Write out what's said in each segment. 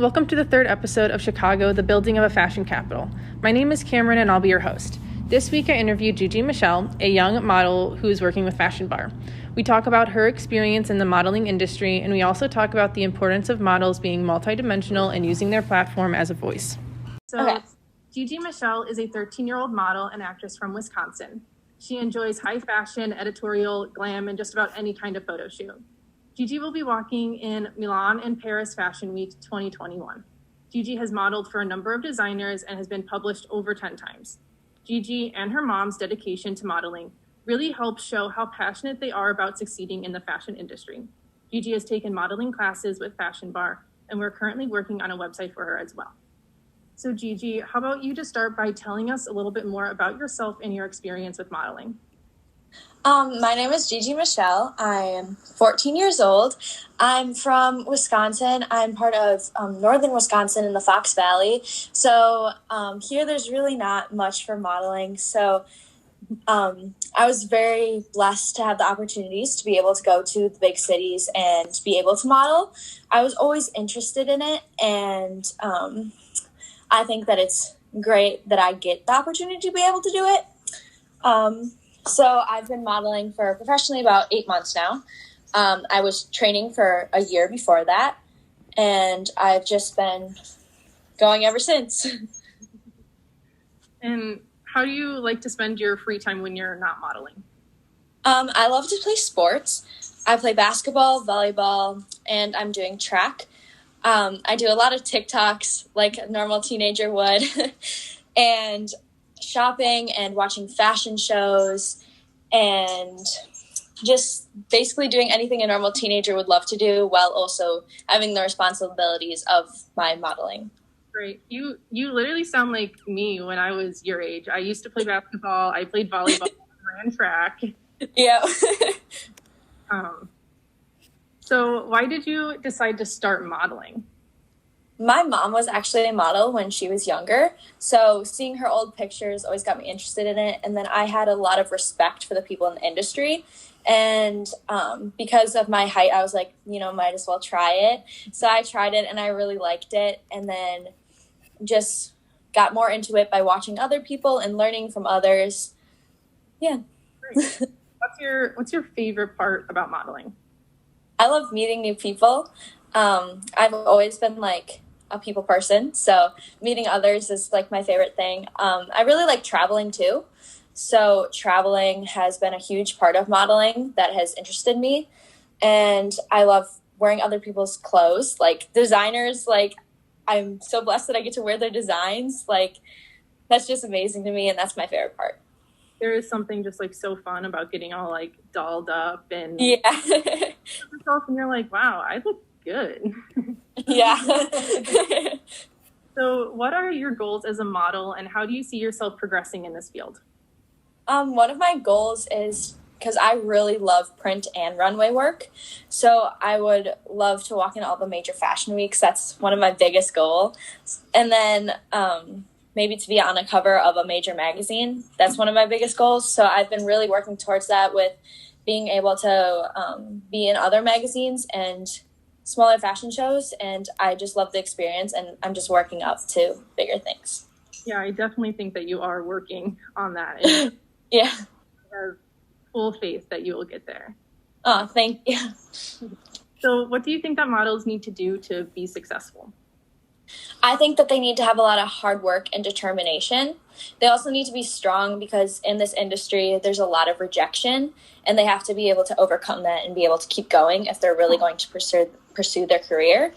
Welcome to the third episode of Chicago, the Building of a Fashion Capital. My name is Cameron and I'll be your host. This week I interviewed Gigi Michele, a young model who is working with Fashion Bar. We talk about her experience in the modeling industry, and we also talk about the importance of models being multidimensional and using their platform as a voice. Gigi Michele is a 13-year-old model and actress from Wisconsin. She enjoys high fashion, editorial, glam, and just about any kind of photo shoot. Gigi will be walking in Milan and Paris Fashion Week 2021. Gigi has modeled for a number of designers and has been published over 10 times. Gigi and her mom's dedication to modeling really helps show how passionate they are about succeeding in the fashion industry. Gigi has taken modeling classes with Fashion Bar, and we're currently working on a website for her as well. So Gigi, how about you just start by telling us a little bit more about yourself and your experience with modeling? My name is Gigi Michele. I am 14 years old. I'm from Wisconsin. I'm part of northern Wisconsin in the Fox Valley. So here there's really not much for modeling. So I was very blessed to have the opportunities to be able to go to the big cities and be able to model. I was always interested in it, and I think that it's great that I get the opportunity to be able to do it. So I've been modeling for professionally about 8 months now. I was training for a year before that, and I've just been going ever since. And how do you like to spend your free time when you're not modeling? I love to play sports. I play basketball, volleyball, and I'm doing track. I do a lot of TikToks like a normal teenager would, and shopping and watching fashion shows and just basically doing anything a normal teenager would love to do while also having the responsibilities of my modeling. Great. You literally sound like me when I was your age. I used to play basketball. I played volleyball, ran track. Yeah. So why did you decide to start modeling? My mom was actually a model when she was younger, so seeing her old pictures always got me interested in it. And then I had a lot of respect for the people in the industry, and because of my height, I was like, might as well try it. So I tried it and I really liked it, and then just got more into it by watching other people and learning from others. Yeah. Great. What's your favorite part about modeling? I love meeting new people. I've always been like a people person, so meeting others is like my favorite thing. I really like traveling too. So traveling has been a huge part of modeling that has interested me. And I love wearing other people's clothes, like designers. Like, I'm so blessed that I get to wear their designs. Like, that's just amazing to me. And that's my favorite part. There is something just like so fun about getting all like dolled up and yourself, and you're like, wow, I look good. Yeah. So what are your goals as a model, and how do you see yourself progressing in this field? One of my goals is, because I really love print and runway work, so I would love to walk in all the major fashion weeks. That's one of my biggest goals. And then maybe to be on a cover of a major magazine. That's one of my biggest goals. So I've been really working towards that with being able to be in other magazines and smaller fashion shows. And I just love the experience, and I'm just working up to bigger things. Yeah, I definitely think that you are working on that. And yeah. I have full faith that you will get there. Oh, thank you. So what do you think that models need to do to be successful? I think that they need to have a lot of hard work and determination. They also need to be strong, because in this industry, there's a lot of rejection, and they have to be able to overcome that and be able to keep going if they're really going to pursue their career.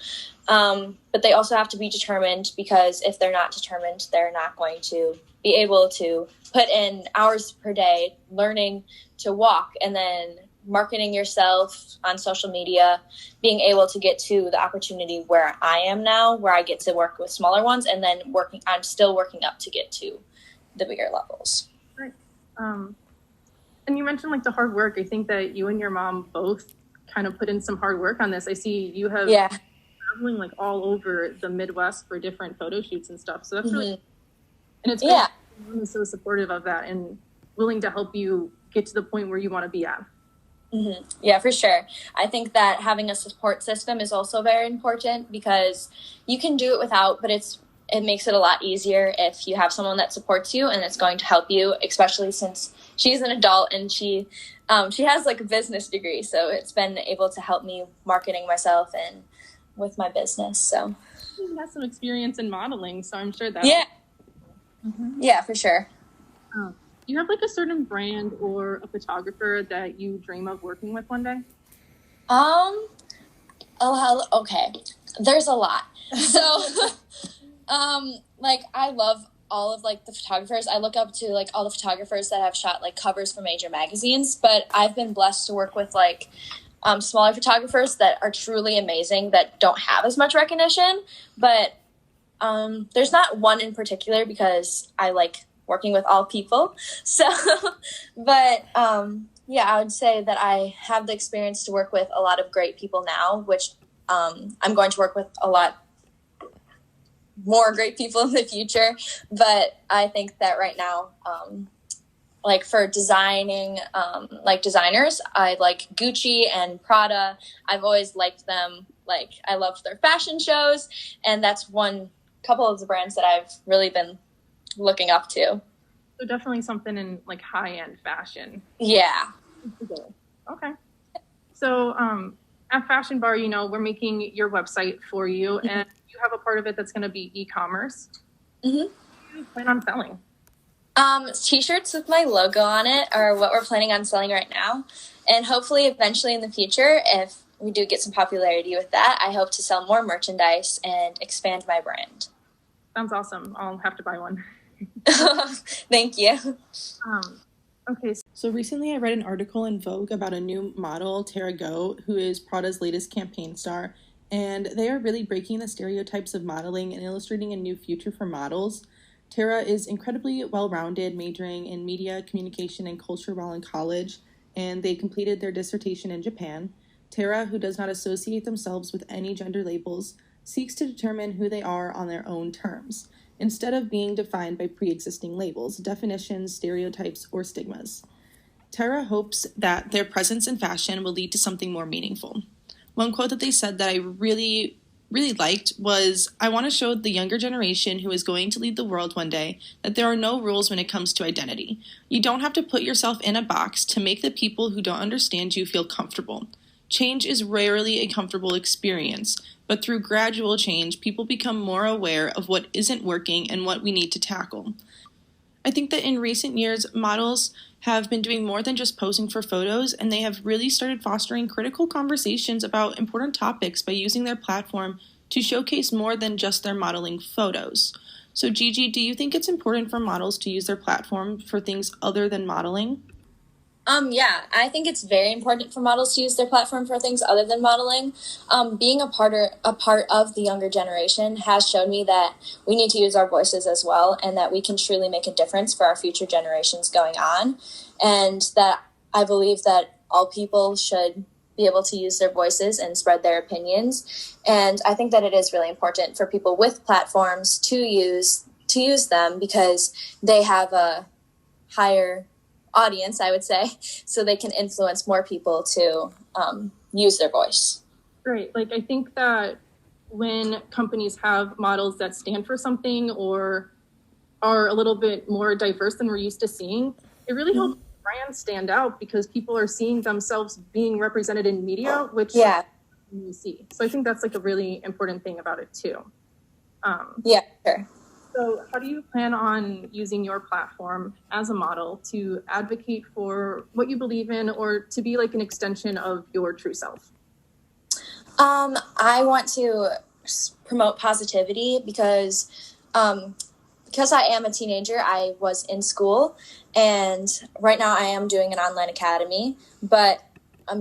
But they also have to be determined, because if they're not determined, they're not going to be able to put in hours per day learning to walk, and then marketing yourself on social media, being able to get to the opportunity where I am now, where I get to work with smaller ones, and then I'm still working up to get to the bigger levels. Right. And you mentioned like the hard work. I think that you and your mom both kind of put in some hard work on this. I see you have traveling like all over the Midwest for different photo shoots and stuff. So that's really, and it's great. Everyone is so supportive of that and willing to help you get to the point where you want to be at. Yeah, for sure. I think that having a support system is also very important because you can do it without, but it makes it a lot easier if you have someone that supports you and it's going to help you, especially since she's an adult and she has like a business degree, so it's been able to help me marketing myself and with my business. So She has some experience in modeling, so I'm sure that. yeah, yeah, for sure. Do you have like a certain brand or a photographer that you dream of working with one day? Okay. There's a lot. So, like I love all of like the photographers. I look up to like all the photographers that have shot like covers for major magazines, but I've been blessed to work with like smaller photographers that are truly amazing that don't have as much recognition. But there's not one in particular because I like working with all people. So, but yeah, I would say that I have the experience to work with a lot of great people now, which I'm going to work with a lot more great people in the future. But I think that right now, like for designing, like designers, I like Gucci and Prada. I've always liked them. Like I love their fashion shows, and that's one couple of the brands that I've really been looking up to. So definitely something in like high-end fashion. Yeah. Okay. So at Fashion Bar, you know, we're making your website for you, and you have a part of it that's going to be e-commerce. What do you plan on selling? T-shirts with my logo on it are what we're planning on selling right now. And hopefully eventually in the future, if we do get some popularity with that, I hope to sell more merchandise and expand my brand. Sounds awesome. I'll have to buy one. Thank you. Okay, so recently I read an article in Vogue about a new model, Tara Go, who is Prada's latest campaign star, and they are really breaking the stereotypes of modeling and illustrating a new future for models. Tara is incredibly well-rounded, majoring in media, communication, and culture while in college, and they completed their dissertation in Japan. Tara, who does not associate themselves with any gender labels, seeks to determine who they are on their own terms, instead of being defined by pre-existing labels, definitions, stereotypes, or stigmas. Tara hopes that their presence in fashion will lead to something more meaningful. One quote that they said that I really liked was, "I want to show the younger generation who is going to lead the world one day that there are no rules when it comes to identity. You don't have to put yourself in a box to make the people who don't understand you feel comfortable. Change is rarely a comfortable experience, but through gradual change, people become more aware of what isn't working and what we need to tackle." I think that in recent years, models have been doing more than just posing for photos, and they have really started fostering critical conversations about important topics by using their platform to showcase more than just their modeling photos. So Gigi, do you think it's important for models to use their platform for things other than modeling? Yeah, I think it's very important for models to use their platform for things other than modeling. Being a part of the younger generation has shown me that we need to use our voices as well, and that we can truly make a difference for our future generations going on. And that I believe that all people should be able to use their voices and spread their opinions. And I think that it is really important for people with platforms to use them because they have a higher audience, I would say, so they can influence more people to use their voice. Right. Like, I think that when companies have models that stand for something or are a little bit more diverse than we're used to seeing, it really helps brands stand out because people are seeing themselves being represented in media, which you see. So I think that's like a really important thing about it too. Yeah, sure. So how do you plan on using your platform as a model to advocate for what you believe in or to be like an extension of your true self? I want to promote positivity because I am a teenager. I was in school, and right now I am doing an online academy, but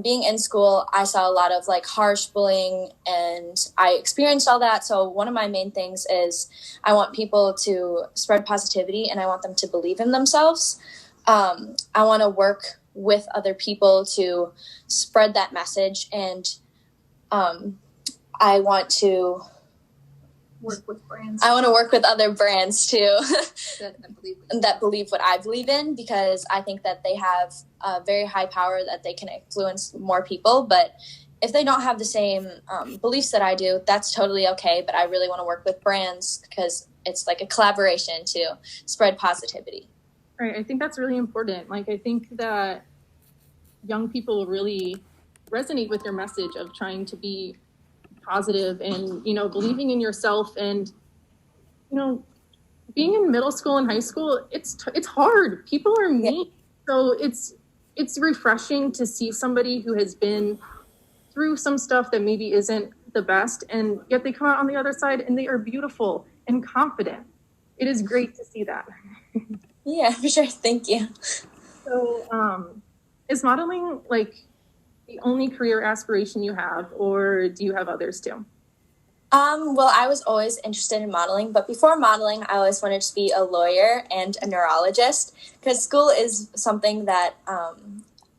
being in school, I saw a lot of like harsh bullying and I experienced all that. So one of my main things is I want people to spread positivity and I want them to believe in themselves. I want to work with other people to spread that message. And I want to work with brands. I want to work with other brands too that believe what I believe in, because I think that they have a very high power that they can influence more people. But if they don't have the same beliefs that I do, that's totally okay. But I really want to work with brands because it's like a collaboration to spread positivity. Right. I think that's really important. Like, I think that young people really resonate with your message of trying to be positive and, you know, believing in yourself. And, you know, being in middle school and high school, it's hard. People are mean. Yeah. So it's refreshing to see somebody who has been through some stuff that maybe isn't the best, and yet they come out on the other side and they are beautiful and confident. It is great to see that. Yeah, for sure. Thank you. So, is modeling like the only career aspiration you have, or do you have others too? Well, I was always interested in modeling, but before modeling, I always wanted to be a lawyer and a neurologist, because school is something that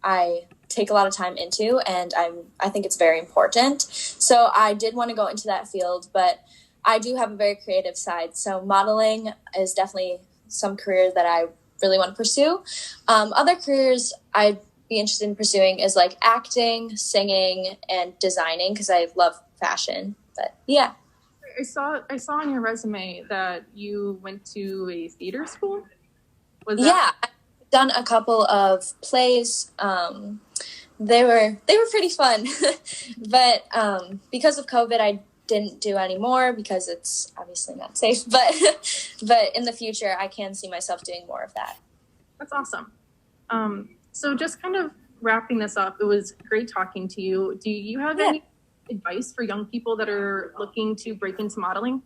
I take a lot of time into, and I think it's very important. So I did want to go into that field, but I do have a very creative side. So modeling is definitely some career that I really want to pursue. Other careers I'd be interested in pursuing is like acting, singing, and designing, because I love fashion. But yeah. I saw on your resume that you went to a theater school. Yeah, I've done a couple of plays. They were pretty fun, but because of COVID, I didn't do any more because it's obviously not safe. But in the future, I can see myself doing more of that. That's awesome. So just kind of wrapping this up, it was great talking to you. Do you have any advice for young people that are looking to break into modeling?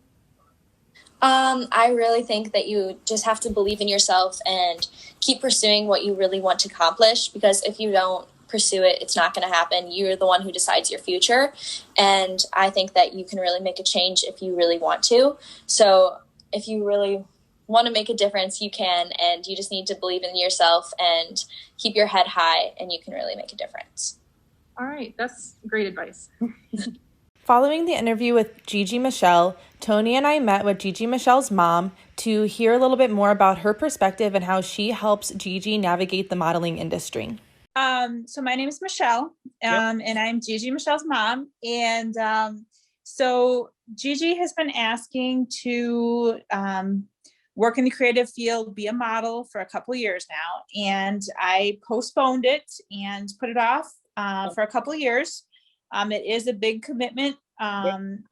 I really think that you just have to believe in yourself and keep pursuing what you really want to accomplish, because if you don't pursue it, it's not going to happen. You're the one who decides your future. And I think that you can really make a change if you really want to. So if you really want to make a difference, you can, and you just need to believe in yourself and keep your head high, and you can really make a difference. All right. That's great advice. Following the interview with Gigi Michele, Tony and I met with Gigi Michele's mom to hear a little bit more about her perspective and how she helps Gigi navigate the modeling industry. So my name is Michele, and I'm Gigi Michele's mom. And so Gigi has been asking to work in the creative field, be a model for a couple of years now. And I postponed it and put it off for a couple of years. It is a big commitment, time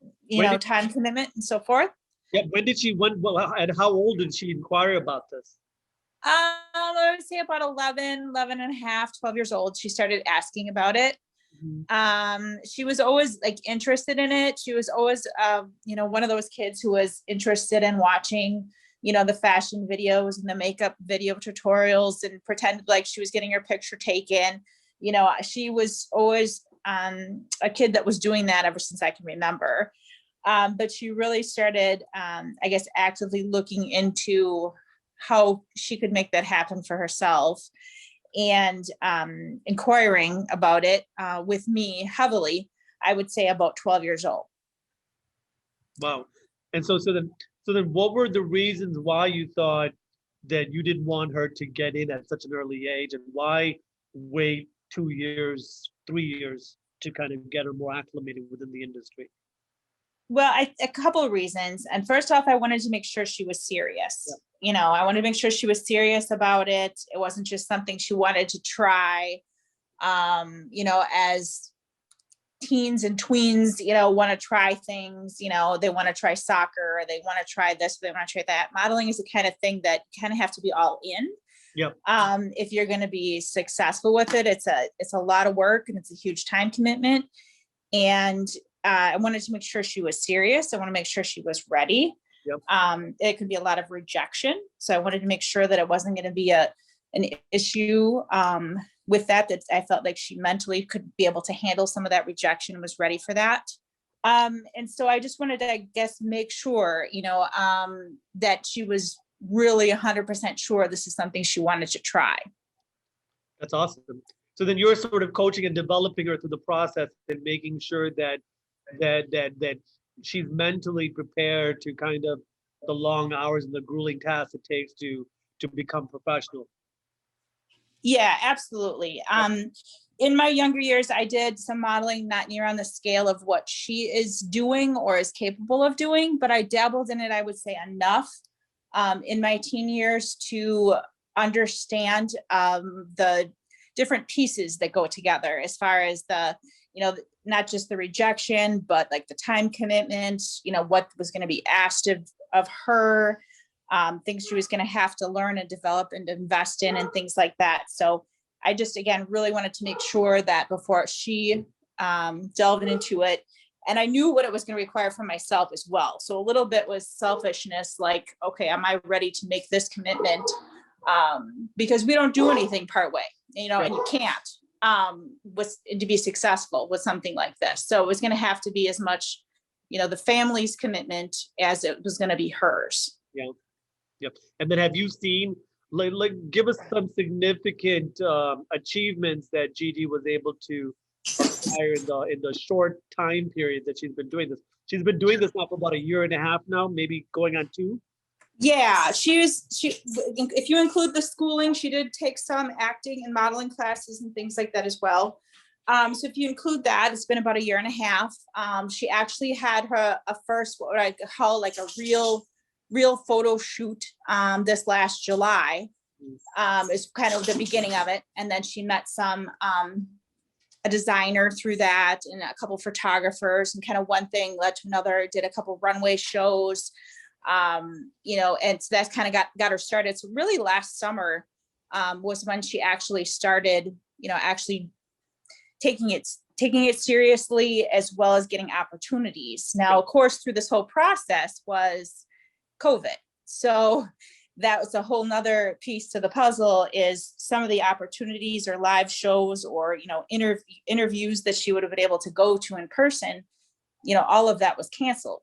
commitment and so forth. Yeah. And how old did she inquire about this? I would say about 11 and a half, 12 years old. She started asking about it. Mm-hmm. She was always like interested in it. She was always, one of those kids who was interested in watching, the fashion videos and the makeup video tutorials and pretended like she was getting her picture taken. She was always a kid that was doing that ever since I can remember. But she really started, actively looking into how she could make that happen for herself, and inquiring about it with me heavily, I would say about 12 years old. Wow. And so then what were the reasons why you thought that you didn't want her to get in at such an early age, and why wait 2 years, 3 years to kind of get her more acclimated within the industry? Well, a couple of reasons. And first off, I wanted to make sure she was serious. Yep. I wanted to make sure she was serious about it. It wasn't just something she wanted to try, as teens and tweens, want to try things, they want to try soccer, or they want to try this, or they want to try that. Modeling is the kind of thing that you kind of have to be all in. Yep. If you're going to be successful with it, it's a lot of work, and it's a huge time commitment. And I wanted to make sure she was serious. I want to make sure she was ready. Yep. It could be a lot of rejection. So I wanted to make sure that it wasn't going to be an issue with that I felt like she mentally could be able to handle some of that rejection and was ready for that. And so I just wanted to, make sure, that she was really 100% sure this is something she wanted to try. That's awesome. So then you're sort of coaching and developing her through the process and making sure that she's mentally prepared to kind of the long hours and the grueling tasks it takes to become professional. Yeah, absolutely. In my younger years, I did some modeling, not near on the scale of what she is doing or is capable of doing, but I dabbled in it, I would say, enough in my teen years to understand the different pieces that go together as far as the, not just the rejection, but like the time commitment, what was going to be asked of her, things she was going to have to learn and develop and invest in and things like that. So I just, again, really wanted to make sure that before she delved into it, and I knew what it was going to require for myself as well. So a little bit was selfishness, like, okay, am I ready to make this commitment? Because we don't do anything part way, and you can't to be successful with something like this. So it was going to have to be as much, the family's commitment as it was going to be hers. Yeah. Yep. And then have you seen, like give us some significant achievements that Gigi was able to acquire in the short time period that she's been doing this? She's been doing this now for about 1.5 years now, maybe going on 2. Yeah, she if you include the schooling, she did take some acting and modeling classes and things like that as well. So if you include that, it's been about 1.5 years. She actually had a first, what I call like a real photo shoot this last July. Is kind of the beginning of it. And then she met a designer through that and a couple photographers, and kind of one thing led to another, did a couple runway shows, and so that's kind of got her started. So really last summer was when she actually started, actually taking it seriously, as well as getting opportunities. Now, of course, through this whole process was COVID. So that was a whole nother piece to the puzzle, is some of the opportunities or live shows or, interviews that she would have been able to go to in person, all of that was canceled.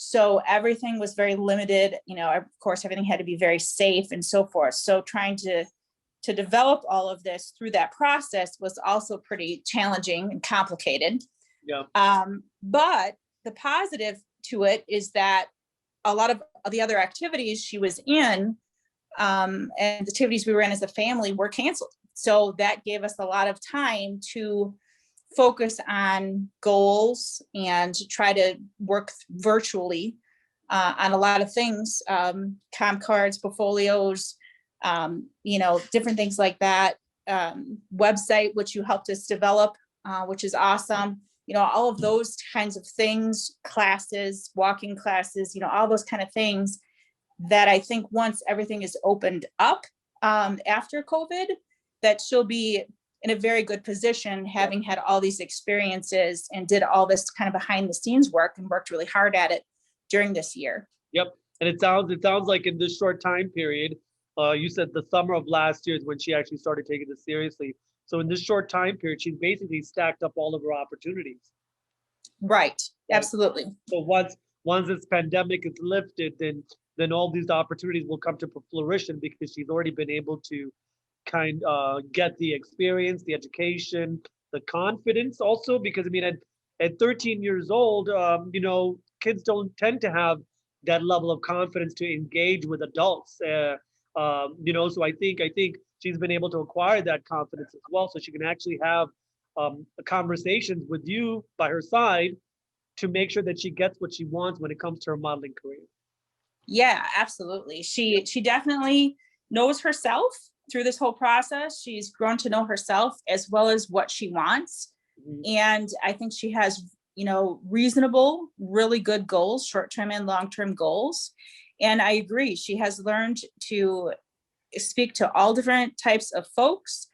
So everything was very limited, of course, everything had to be very safe and so forth. So trying to develop all of this through that process was also pretty challenging and complicated. Yeah. But the positive to it is that a lot of the other activities she was in and activities we were in as a family were canceled. So that gave us a lot of time to focus on goals and try to work virtually on a lot of things, comp cards, portfolios, different things like that, website, which you helped us develop, which is awesome. All of those kinds of things, classes, walking classes, all those kind of things that I think once everything is opened up after COVID, that she'll be in a very good position, having had all these experiences and did all this kind of behind the scenes work and worked really hard at it during this year. Yep. And it sounds like in this short time period, you said the summer of last year is when she actually started taking this seriously. So in this short time period, she's basically stacked up all of her opportunities. Right. Absolutely. So once this pandemic is lifted, then all these opportunities will come to fruition, because she's already been able to get the experience, the education, the confidence also, because at 13 years old, kids don't tend to have that level of confidence to engage with adults. So I think she's been able to acquire that confidence as well, so she can actually have conversations with you by her side to make sure that she gets what she wants when it comes to her modeling career. Yeah, absolutely. She definitely knows herself through this whole process. She's grown to know herself as well as what she wants. Mm-hmm. And I think she has, reasonable, really good goals, short-term and long-term goals. And I agree, she has learned to speak to all different types of folks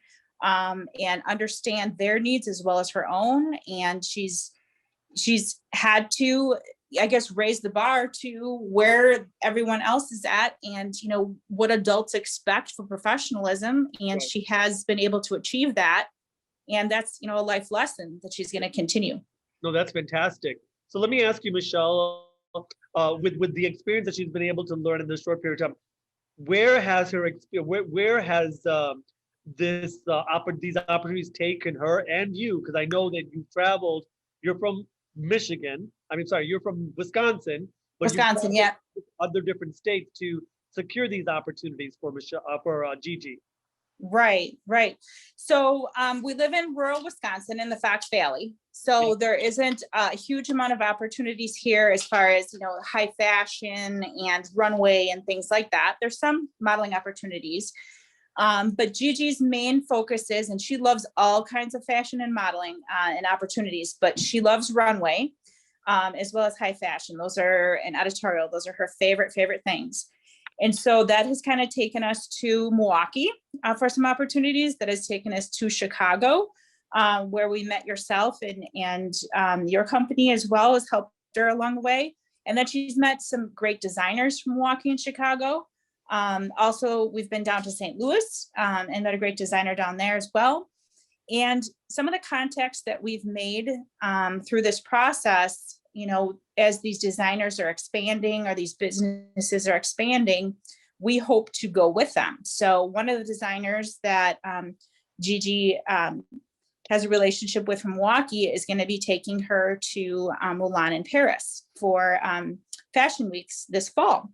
and understand their needs as well as her own. And she's had to, I guess, raise the bar to where everyone else is at, and what adults expect for professionalism. And She has been able to achieve that, and that's a life lesson that she's going to continue. No, that's fantastic. So let me ask you, Michelle, with the experience that she's been able to learn in this short period of time, where has these opportunities taken her and you? Because I know that you've traveled. You're from Michigan. I mean, sorry, you're from Wisconsin, but you Wisconsin, yeah. other different states to secure these opportunities for Michelle, for Gigi. Right, right. So we live in rural Wisconsin in the Fox Valley. So there isn't a huge amount of opportunities here as far as, high fashion and runway and things like that. There's some modeling opportunities. But Gigi's main focus is, and she loves all kinds of fashion and modeling and opportunities, but she loves runway as well as high fashion. Those are, and editorial, those are her favorite things. And so that has kind of taken us to Milwaukee for some opportunities. That has taken us to Chicago, where we met yourself and your company as well has helped her along the way. And then she's met some great designers from Milwaukee and Chicago. Also, we've been down to St. Louis and met a great designer down there as well. And some of the contacts that we've made through this process, as these designers are expanding or these businesses are expanding, we hope to go with them. So one of the designers that Gigi has a relationship with from Milwaukee is going to be taking her to Milan and Paris for fashion weeks this fall.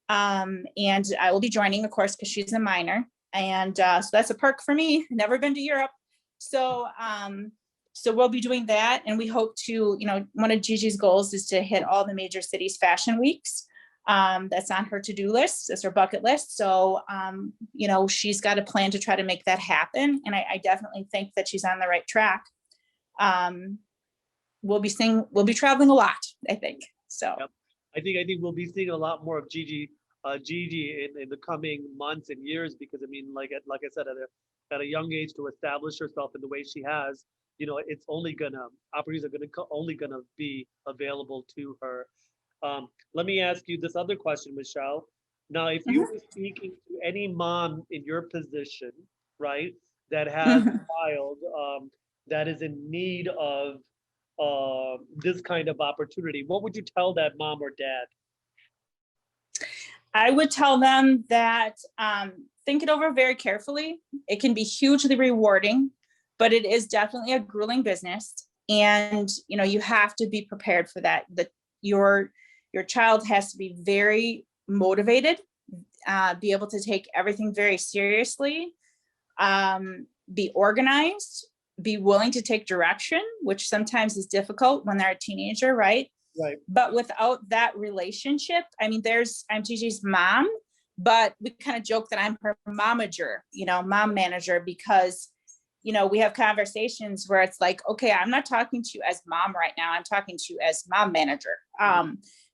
And I will be joining, of course, because she's a minor. And so that's a perk for me. Never been to Europe. So we'll be doing that. And we hope to, one of Gigi's goals is to hit all the major cities fashion weeks. That's on her to-do list. That's her bucket list. So, she's got a plan to try to make that happen. And I definitely think that she's on the right track. We'll be traveling a lot, I think. So yep. I think we'll be seeing a lot more of Gigi in the coming months and years, because I mean, like I said, at a young age to establish herself in the way she has, it's opportunities are only gonna be available to her. Let me ask you this other question, Michelle. Now, if you were speaking to any mom in your position, right, that has a child that is in need of this kind of opportunity, what would you tell that mom or dad? I would tell them that think it over very carefully. It can be hugely rewarding, but it is definitely a grueling business. And, you have to be prepared for that. Your child has to be very motivated, be able to take everything very seriously, be organized, be willing to take direction, which sometimes is difficult when they're a teenager, right? Right. But without that relationship, I mean, I'm Gigi's mom, but we kind of joke that I'm her momager, mom manager, because, we have conversations where it's like, okay, I'm not talking to you as mom right now. I'm talking to you as mom manager,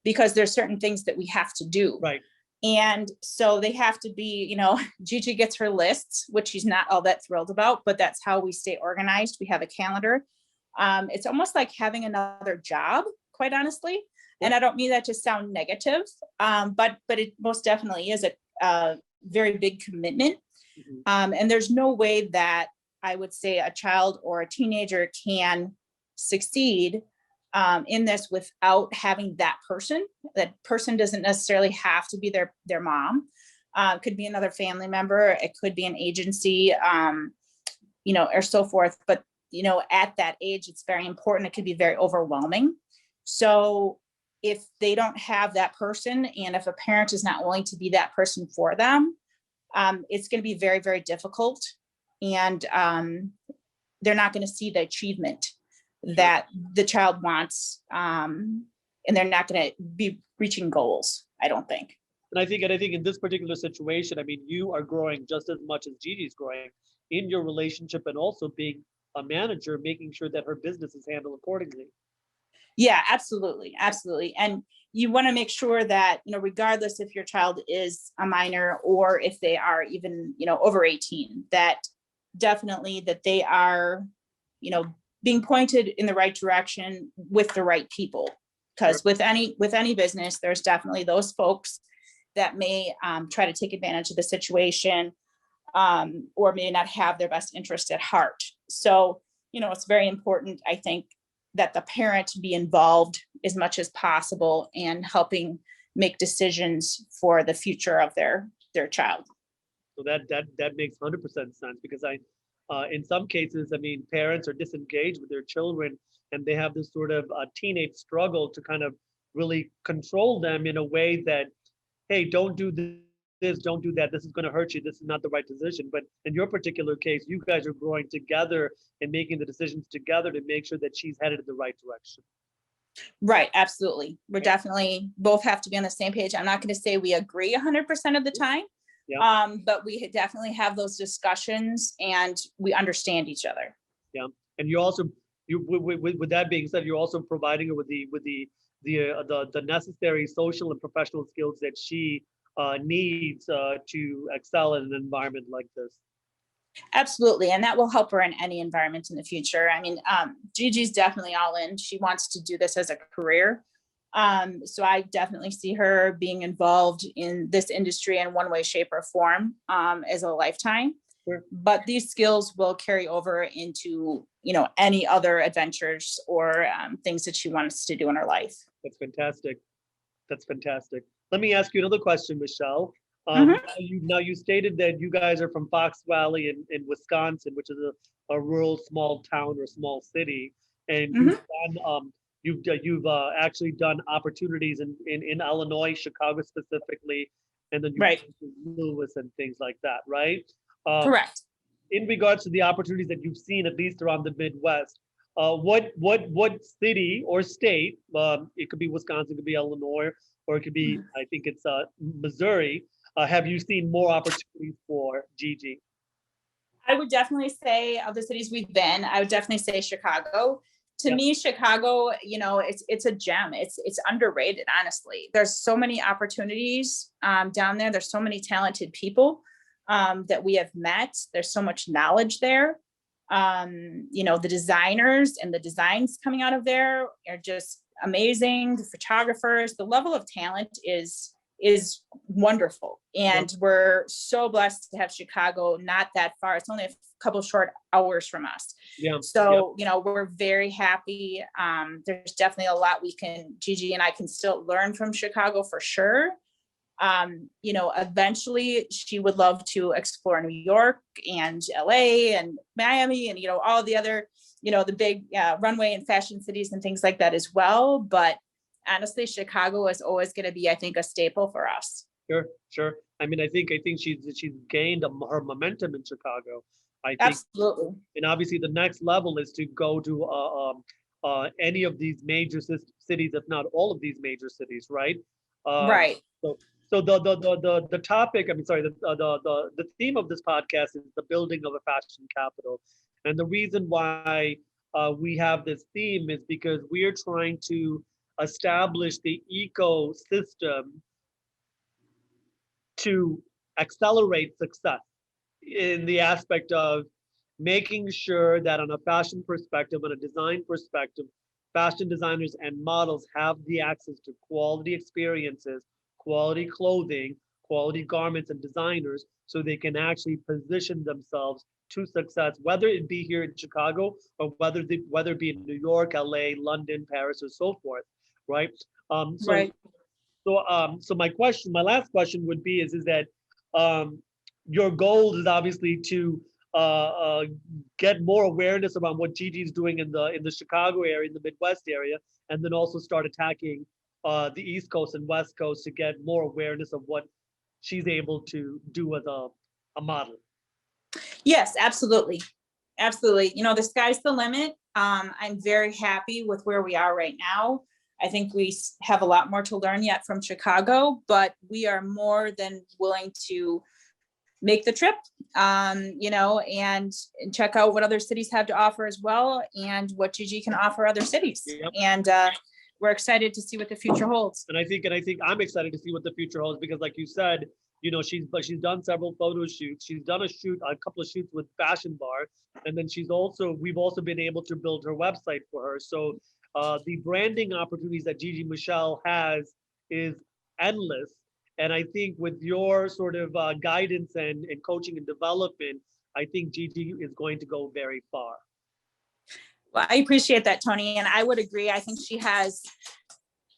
because there's certain things that we have to do. Right. And so they have to be, Gigi gets her lists, which she's not all that thrilled about, but that's how we stay organized. We have a calendar. It's almost like having another job, quite honestly. And I don't mean that to sound negative, but it most definitely is a very big commitment. And there's no way that I would say a child or a teenager can succeed in this without having that person. That person doesn't necessarily have to be their mom. It could be another family member. It could be an agency, or so forth. But, at that age, it's very important. It could be very overwhelming. So if they don't have that person, and if a parent is not willing to be that person for them, it's going to be very, very difficult. And they're not going to see the achievement that the child wants. And they're not going to be reaching goals, I don't think. And I think in this particular situation, I mean, you are growing just as much as Gigi's growing in your relationship, and also being a manager, making sure that her business is handled accordingly. Yeah, absolutely. Absolutely. And you want to make sure that, regardless if your child is a minor or if they are even, over 18, that definitely that they are, being pointed in the right direction with the right people. Because with any business, there's definitely those folks that may try to take advantage of the situation, or may not have their best interest at heart. So, it's very important, I think, that the parent be involved as much as possible in helping make decisions for the future of their child. So that makes 100% sense, because in some cases, I mean, parents are disengaged with their children and they have this sort of teenage struggle to kind of really control them in a way that, hey, don't do this, don't do that. This is going to hurt you. This is not the right decision. But in your particular case, you guys are growing together and making the decisions together to make sure that she's headed in the right direction. Right. Absolutely. We're definitely both have to be on the same page. I'm not going to say we agree 100% of the time, but we definitely have those discussions and we understand each other. Yeah. And you also, with that being said, you're also providing her with the necessary social and professional skills that she needs to excel in an environment like this. Absolutely. And that will help her in any environment in the future. I mean, Gigi's definitely all in. She wants to do this as a career. So I definitely see her being involved in this industry in one way, shape, or form as a lifetime. Sure. But these skills will carry over into, any other adventures or things that she wants to do in her life. That's fantastic. That's fantastic. Let me ask you another question, Michelle. Now you stated that you guys are from Fox Valley in Wisconsin, which is a rural small town or small city, and you've actually done opportunities in Illinois, Chicago specifically, and then you've Lewis and things like that, right? Correct. In regards to the opportunities that you've seen, at least around the Midwest, what city or state? It could be Wisconsin, it could be Illinois, or it could be I think it's Missouri. Have you seen more opportunities for Gigi? I would definitely say of the cities we've been, I would definitely say Chicago. To me, Chicago, it's a gem. It's underrated, honestly. There's so many opportunities down there. There's so many talented people that we have met. There's so much knowledge there. The designers and the designs coming out of there are just amazing. The photographers, the level of talent is wonderful. And we're so blessed to have Chicago not that far. It's only a couple short hours from us. So, we're very happy. There's definitely a lot Gigi and I can still learn from Chicago for sure. Eventually she would love to explore New York and LA and Miami and, all the other, the big runway and fashion cities and things like that as well. But honestly, Chicago is always going to be, I think, a staple for us. Sure. I mean, I think she's gained her momentum in Chicago. I think, absolutely. And obviously, the next level is to go to any of these major cities, if not all of these major cities, right? Right. So the topic, the theme of this podcast is the building of a fashion capital, and the reason why we have this theme is because we are trying to establish the ecosystem to accelerate success in the aspect of making sure that on a fashion perspective, on a design perspective, fashion designers and models have the access to quality experiences, quality clothing, quality garments and designers, so they can actually position themselves to success, whether it be here in Chicago or whether it be in New York, LA, London, Paris, or so forth, right? So my last question would be is that your goal is obviously to get more awareness around what Gigi's doing in the Chicago area, in the Midwest area, and then also start attacking the East Coast and West Coast to get more awareness of what she's able to do as a model. Yes, absolutely. Absolutely. The sky's the limit. I'm very happy with where we are right now. I think we have a lot more to learn yet from Chicago, but we are more than willing to make the trip, and check out what other cities have to offer as well, and what Gigi can offer other cities. Yep. And we're excited to see what the future holds. And I think I'm excited to see what the future holds, because like you said, she's done several photo shoots. She's done a couple of shoots with Fashion Bar, and then we've also been able to build her website for her. So the branding opportunities that Gigi Michele has is endless. And I think with your sort of guidance and coaching and development, I think Gigi is going to go very far. Well, I appreciate that, Tony. And I would agree. I think she has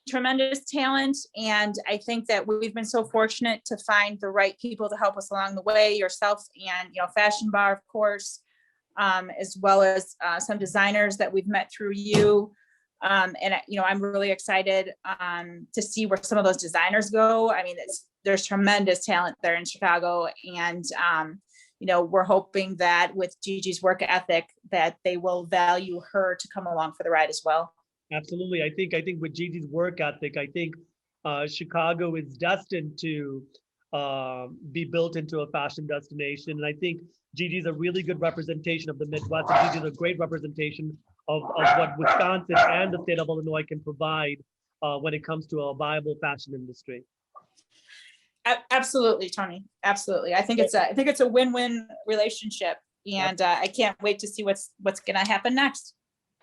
tremendous talent. And I think that we've been so fortunate to find the right people to help us along the way, yourself and, Fashion Bar, of course. as well as some designers that we've met through you. And I'm really excited to see where some of those designers go. I mean, there's tremendous talent there in Chicago, and we're hoping that with Gigi's work ethic that they will value her to come along for the ride as well. Absolutely. I think with Gigi's work ethic, I think Chicago is destined to be built into a fashion destination. And I think Gigi's a really good representation of the Midwest. And Gigi's a great representation of what Wisconsin and the state of Illinois can provide when it comes to a viable fashion industry. Absolutely, Tony. Absolutely. I think it's a win-win relationship, and I can't wait to see what's going to happen next.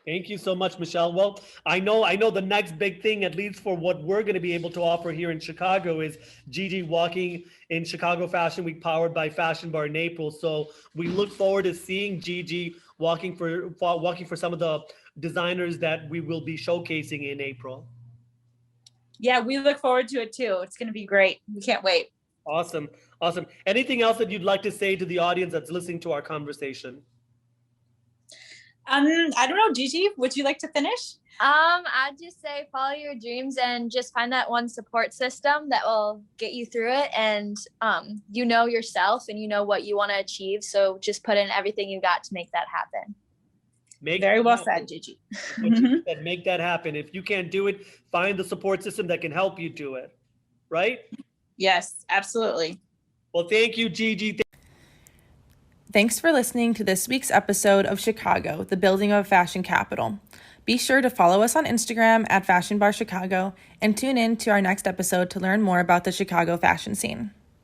Thank you so much, Michelle. Well, I know the next big thing, at least for what we're going to be able to offer here in Chicago, is Gigi walking in Chicago Fashion Week, powered by Fashion Bar in April. So we look forward to seeing Gigi walking for some of the designers that we will be showcasing in April. Yeah, we look forward to it too. It's going to be great. We can't wait. Awesome. Anything else that you'd like to say to the audience that's listening to our conversation? I don't know, Gigi, would you like to finish? I'd just say follow your dreams and just find that one support system that will get you through it. And you know yourself and you know what you want to achieve. So just put in everything you got to make that happen. Very well said, Gigi. Make that happen. If you can't do it, find the support system that can help you do it. Right? Yes, absolutely. Well, thank you, Gigi. Thanks for listening to this week's episode of Chicago, the building of a fashion capital. Be sure to follow us on Instagram at Fashion Bar Chicago and tune in to our next episode to learn more about the Chicago fashion scene.